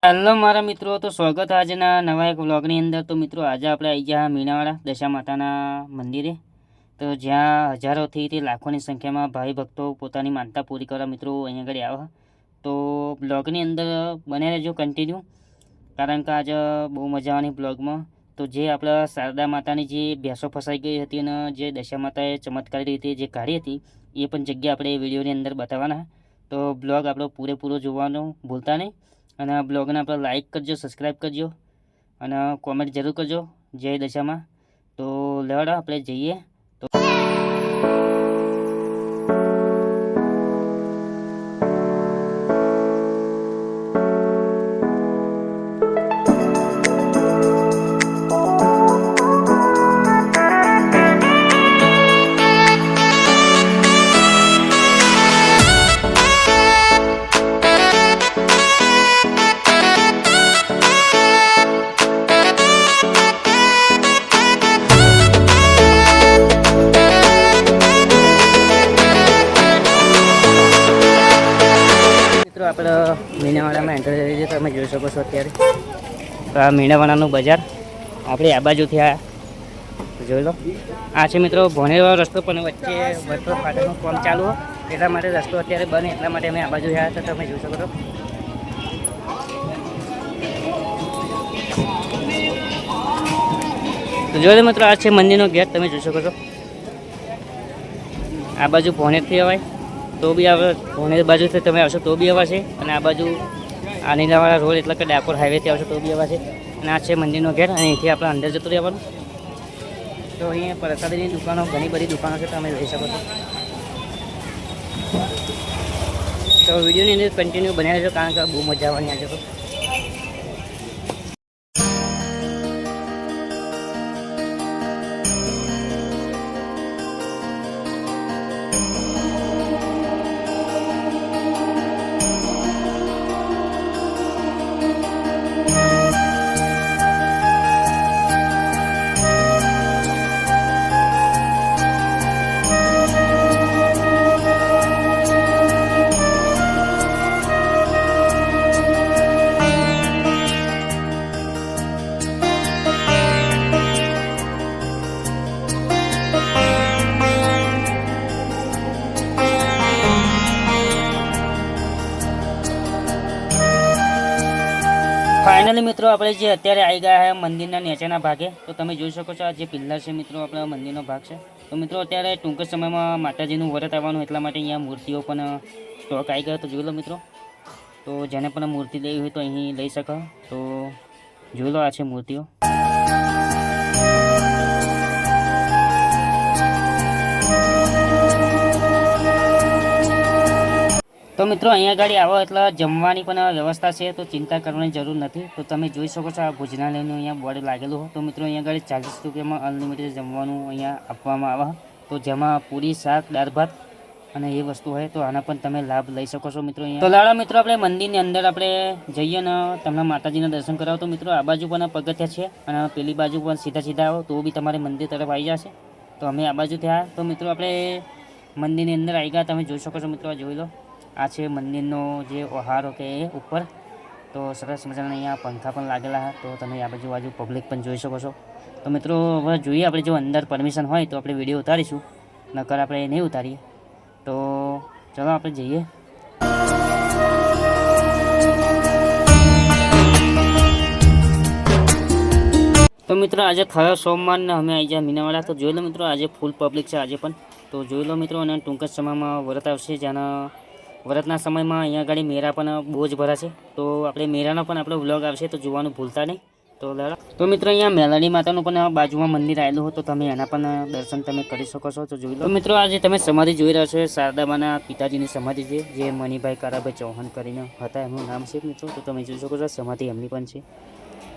Hello મારા મિત્રો, તો સ્વાગત આજના નવા એક વ્લોગની અંદર। તો મિત્રો આજે આપણે આવી ગયા મીનાવાડા દશા માતાના મંદિરે, તો જ્યાં હજારોથી તે લાખોની સંખ્યામાં ભાઈ ભક્તો પોતાની માનતા પૂરી કરવા મિત્રો અહીંયા આગળ આવે। તો બ્લોગની અંદર બને રહેજો કન્ટિન્યુ, કારણ કે આજે બહુ મજા આવવાની બ્લોગમાં। તો જે આપણા શારદા માતાની જે ભેંસો ફસાઈ ગઈ હતી અને જે દશા માતાએ ચમત્કારી રીતે જે કાઢી હતી એ પણ જગ્યા આપણે વિડીયોની અંદર બતાવવાના। તો બ્લોગ આપણો પૂરેપૂરો જોવાનું ભૂલતા નહીં, અને બ્લોગને આપણે લાઇક કરજો, સબસ્ક્રાઈબ કરજો અને કોમેન્ટ જરૂર કરજો જય દશામાં। તો લેવાડો આપણે જઈએ। તો આપણે મીનાવાડામાં એન્ટર થઈ છે, તમે જોઈ શકો છો અત્યારે। તો આ મીનાવાડાનું બજાર આપણે આ બાજુથી જોઈ લો। આ છે મિત્રો ભોનેરવાળો રસ્તો, પણ વચ્ચે વસ્ત્રો ફાટકનું કામ ચાલુ હોય એટલા માટે રસ્તો અત્યારે બને, એટલા માટે અમે આ બાજુ આવ્યા હતા, તમે જોઈ શકો છો। તો જોઈ લો મિત્રો, આ છે મંદિરનો ગેટ, તમે જોઈ શકો છો। આ બાજુ ભોનેરથી અવાય તો બી આવે, ભોનેર બાજુથી તમે આવશો તો બી અવાશે, અને આ બાજુ આ નીલાવાળા રોડ એટલે કે ડાકોર હાઈવેથી આવશો તો બી અવાશે। અને આ છે મંદિરનો ગેટ, અને અહીંથી આપણે અંદર જતું રહેવાનું। તો અહીંયા પ્રસાદીની દુકાનો, ઘણી બધી દુકાનો છે, તમે લઈ શકો છો। તો વિડીયોની અંદર કન્ટિન્યુ બનાવી રહેજો, કારણ કે બહુ મજા આવવાની આજે તો। ફાઇનલી મિત્રો આપણે જે અત્યારે આવી ગયા છે મંદિરના નીચેના ભાગે, તો તમે જોઈ શકો છો આ જે પિલ્લર છે મિત્રો આપણા મંદિરનો ભાગ છે। તો મિત્રો અત્યારે ટૂંક જ સમયમાં માતાજીનું વ્રત આવવાનું, એટલા માટે અહીંયા મૂર્તિઓ પણ સ્ટોક આવી ગયો, તો જોઈ લો મિત્રો। તો જેને પણ મૂર્તિ લેવી હોય તો અહીં લઈ શકો। તો જોઈ લો, આ છે મૂર્તિઓ। તો મિત્રો અહીંયા આગળ આવો એટલે જમવાની પણ વ્યવસ્થા છે, તો ચિંતા કરવાની જરૂર નથી। તો તમે જોઈ શકો છો આ ભોજનાલયનું અહીંયા બોર્ડ લાગેલું હોય। તો મિત્રો અહીંયા આગળ 40 રૂપિયામાં અનલિમિટેડ જમવાનું અહીંયા આપવામાં આવે, તો જેમાં પૂરી, શાક, દાળ ભાત અને એ વસ્તુ હોય, તો આના પણ તમે લાભ લઈ શકો છો મિત્રો અહીંયા। તો લાડા મિત્રો આપણે મંદિરની અંદર આપણે જઈએ ને તમને માતાજીના દર્શન કરાવો। તો મિત્રો આ બાજુ પણ પગથિયા છે, અને પેલી બાજુ પણ સીધા આવો તો બી તમારે મંદિર તરફ આવી જશે। તો અમે આ બાજુથી આવ્યા, તો મિત્રો આપણે મંદિરની અંદર આવી ગયા, તમે જોઈ શકો છો મિત્રો। જોઈ લો, આ છે મંદિરનો જે ઓહારો કે ઉપર, તો સરસ મજાના અહીંયા પંખા પણ લાગેલા છે, તો તમે આ બાજુ પબ્લિક પણ જોઈ શકો છો। તો મિત્રો હવે જોઈએ, આપણે જો અંદર પરમિશન હોય તો આપણે વિડીયો ઉતારીશું, નકર આપણે નહીં ઉતારીએ। તો ચલો આપણે જઈએ। તો મિત્રો આજે થયો સોમવારને અમે આવી ગયા મીનાવાડા। તો જોઈ લો મિત્રો, આજે ફૂલ પબ્લિક છે આજે પણ। તો જોઈ લો મિત્રો, અને ટૂંક જ સમયમાં વ્રત આવશે, જેના વ્રતના સમયમાં અહીંયા આગળ મેળા પણ બહુ જ ભરાશે। તો આપણે મેળાનો પણ આપણો વ્લોગ આવશે, તો જોવાનું ભૂલતા નહીં। તો મિત્રો અહીંયા મેલડી માતાનું પણ બાજુમાં મંદિર આવેલું હોય, તો તમે એના પણ દર્શન તમે કરી શકો છો। તો જોઈ લો મિત્રો, આજે તમે સમાધિ જોઈ રહ્યા છો શારદામાના પિતાજીની સમાધિ છે, જે મણિભાઈ કારાભાઈ ચૌહાણ કરીને હતા, એમનું નામ છે મિત્રો। તો તમે જોઈ શકો છો સમાધિ એમની પણ છે।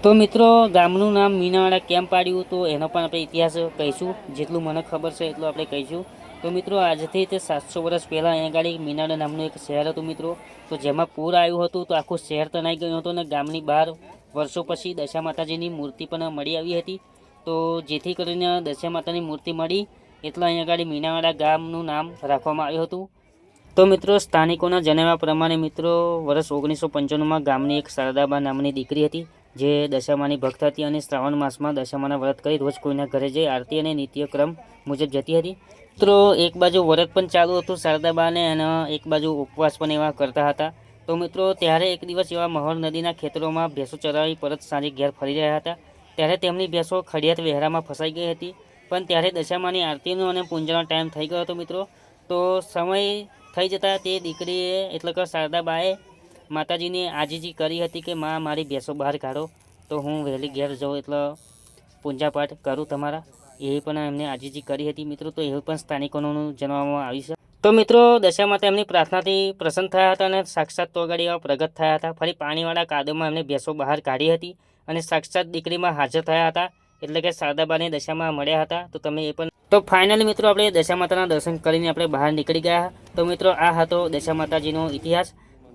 તો મિત્રો ગામનું નામ મીનાવાડા કેમ પાડ્યું, તો એનો પણ આપણે ઇતિહાસ કહીશું, જેટલું મને ખબર છે એટલું આપણે કહીશું। તો મિત્રો આજથી તે 700 વર્ષ પહેલાં અહીંયા ગાડી મીનાવાડા નામનું એક શહેર હતું મિત્રો, તો જેમાં પૂર આવ્યું હતું, તો આખું શહેર તણાઈ ગયું હતું, અને ગામની બહાર વર્ષો પછી દશા માતાજીની મૂર્તિ પણ મળી આવી હતી। તો જેથી કરીને દશા માતાની મૂર્તિ મળી એટલે અહીંયા આગળ મીનાવાડા ગામનું નામ રાખવામાં આવ્યું હતું। તો મિત્રો સ્થાનિકોના જણાવ્યા પ્રમાણે મિત્રો વર્ષ 1995માં ગામની એક શારદાબા નામની દીકરી હતી જે દશામાની ભક્ત હતી અને શ્રાવણ માસમાં દશામાના વ્રત કરી રોજ કોઈના ઘરે જઈ આરતી અને નિત્યક્રમ મુજબ જતી હતી. મિત્રો એક બાજુ વ્રત પણ ચાલુ હતું શારદાબાને અને એક બાજુ ઉપવાસ પણ એવા કરતા હતા. તો મિત્રો ત્યારે એક દિવસ એવા મહોર નદીના ખેતરોમાં ભેંસો ચરાવી પરત સાંજે ઘેર ફરી રહ્યા હતા. ત્યારે તેમની ભેંસો ખડિયાત વહેરામાં ફસાઈ ગઈ હતી. પણ ત્યારે દશામાની આરતીનો અને પૂંજાનો ટાઈમ થઈ ગયો હતો મિત્રો. તો સમય થઈ જતાં તે દીકરીએ એટલે કે શારદાબાએ માતાજીની આજીજી કરી હતી કે માં મારી ભેંસો બહાર કાઢો તો હું વહેલી ઘેર જાઉં એટલે પૂંજાપાઠ કરું તમારા. એ પણ એમને આજીજી કરી હતી મિત્રો. તો એવું પણ સ્થાનિકોનું જણાવવામાં આવ્યું છે. તો મિત્રો દશા માતા એમની પ્રાર્થનાથી પ્રસન્ન થયા હતા અને સાક્ષાત તોગાડી એવા પ્રગટ થયા હતા. ફરી પાણીવાળા કાદવમાં એમને ભેંસો બહાર કાઢી હતી અને સાક્ષાત દીકરીમાં હાજર થયા હતા એટલે કે શારદાબાની દશામાં મળ્યા હતા. તો તમે એ પણ તો ફાઇનલી મિત્રો આપણે દશા માતાના દર્શન કરીને આપણે બહાર નીકળી ગયા. તો મિત્રો આ હતો દશા માતાજીનો ઇતિહાસ.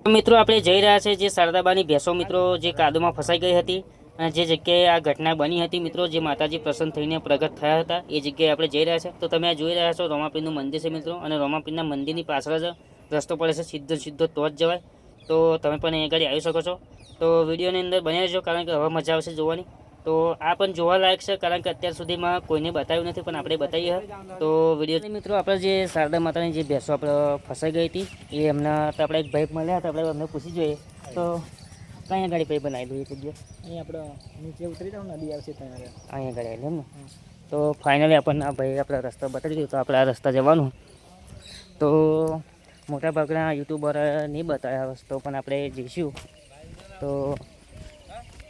તો મિત્રો આપણે જઈ રહ્યા છે જે શારદાબાની ભેંસો મિત્રો જે કાદવમાં ફસાઈ ગઈ હતી અને જે જગ્યાએ આ ઘટના બની હતી મિત્રો જે માતાજી પ્રસન્ન થઈને પ્રગટ થયા હતા એ જગ્યાએ આપણે જઈ રહ્યા છે. તો તમે આ જોઈ રહ્યા છો રોમાપીરનું મંદિર છે મિત્રો અને રોમાપીરના મંદિરની પાછળ જ રસ્તો પડે છે સીધો તો જ જવાય. તો તમે પણ અહીં આગળ આવી શકો છો. તો વિડીયોની અંદર બન્યા રહેજો કારણ કે હવે મજા આવશે જોવાની. તો આ પણ જોવાલાયક છે કારણ કે અત્યાર સુધીમાં કોઈને બતાવ્યું નથી પણ આપણે બતાવીએ. તો વિડીયો મિત્રો આપણે જે શારદા માતાની જે ભેંસો આપણે ફસાઈ ગઈ હતી એ એમના તો આપણે એક ભાઈ મળ્યા હતા આપણે એમને પૂછી જોઈએ. તો કઈ ગાડી ભાઈ બનાવી દઈએ જગ્યા અહીં આપણે નીચે ઉતરી જાવ નદી આવશે ત્યાં અહીંયા ગાડી આવી એમ ને. તો ફાઇનલી આપણને આ ભાઈ આપણે રસ્તો બતાવી દીધો તો આપણે આ રસ્તા જવાનું. તો મોટાભાગના યુટ્યુબર નહીં બતાવ્યા રસ્તો પણ આપણે જઈશું. તો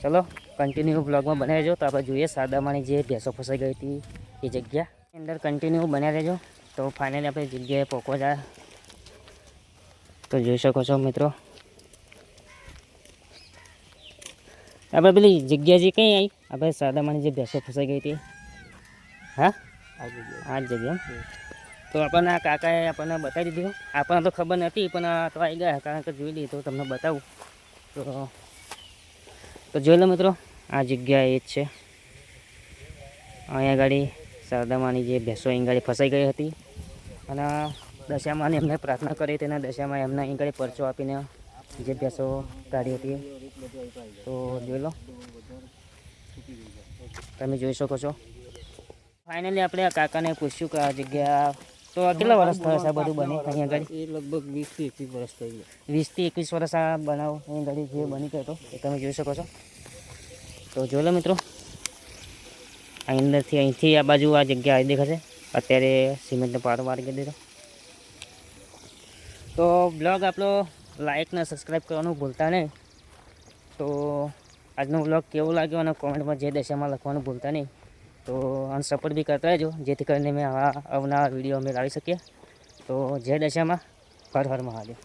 ચલો કન્ટિન્યુ બ્લોગમાં બનાવી રહેજો. તો આપણે જોઈએ શારદામાની જે ભેંસો ફસાઈ ગઈ હતી એ જગ્યા અંદર કન્ટિન્યુ બનાવી રહેજો. તો ફાઇનલી આપણે જગ્યાએ પહોંચવા જાય તો જોઈ શકો છો મિત્રો. આપણે પેલી જગ્યા જે કઈ આવી આપણે શારદામાની જે ભેંસો ફસાઈ ગઈ હતી હા આ જ જગ્યા. તો આપણને આ કાકાએ આપણને બતાવી દીધું. આપણને તો ખબર નથી પણ આ તો આવી ગયા કારણ કે જોઈ લીધું તમને બતાવું. તો જોઈ લો મિત્રો આ જગ્યા એ જ છે. અહીંયા ગાડી શારદામાની જે ભેંસો અહીં ગાડી ફસાઈ ગઈ હતી અને દશામાને એમને પ્રાર્થના કરી તેના દશામાં એમને અહીં ગાડી પરચો આપીને જે ભેંસો કાઢી હતી. તો જોઈ લો તમે જોઈ શકો છો. ફાઇનલી આપણે આ કાકાને પૂછ્યું કે આ જગ્યા તો કેટલા વર્ષ થયા છે બધું બને અહીંયા ગાડી? એ લગભગ 20 થી 21 વર્ષ થઈ ગયા. 20 થી 21 વર્ષ આ બનાવ અહીં ગાડી જે બની ગયો હતો એ તમે જોઈ શકો છો. તો જોઈ લો મિત્રો અંદરથી અહીંથી આ બાજુ આ જગ્યા આવી દેખાશે. અત્યારે સિમેન્ટનો પારો મારી દીધો. તો બ્લોગ આપણો લાઈક ને સબસ્ક્રાઈબ કરવાનું ભૂલતા નહીં. તો આજનો બ્લોગ કેવો લાગ્યો અને કોમેન્ટમાં જે દશામાં લખવાનું ભૂલતા નહીં. તો અને સપોર્ટ બી કરતા રહેજો જેથી કરીને મેં આવા અવનવા વિડીયો અમે લાવી શકીએ. તો જય દશામાં હર હર મહાદેવ.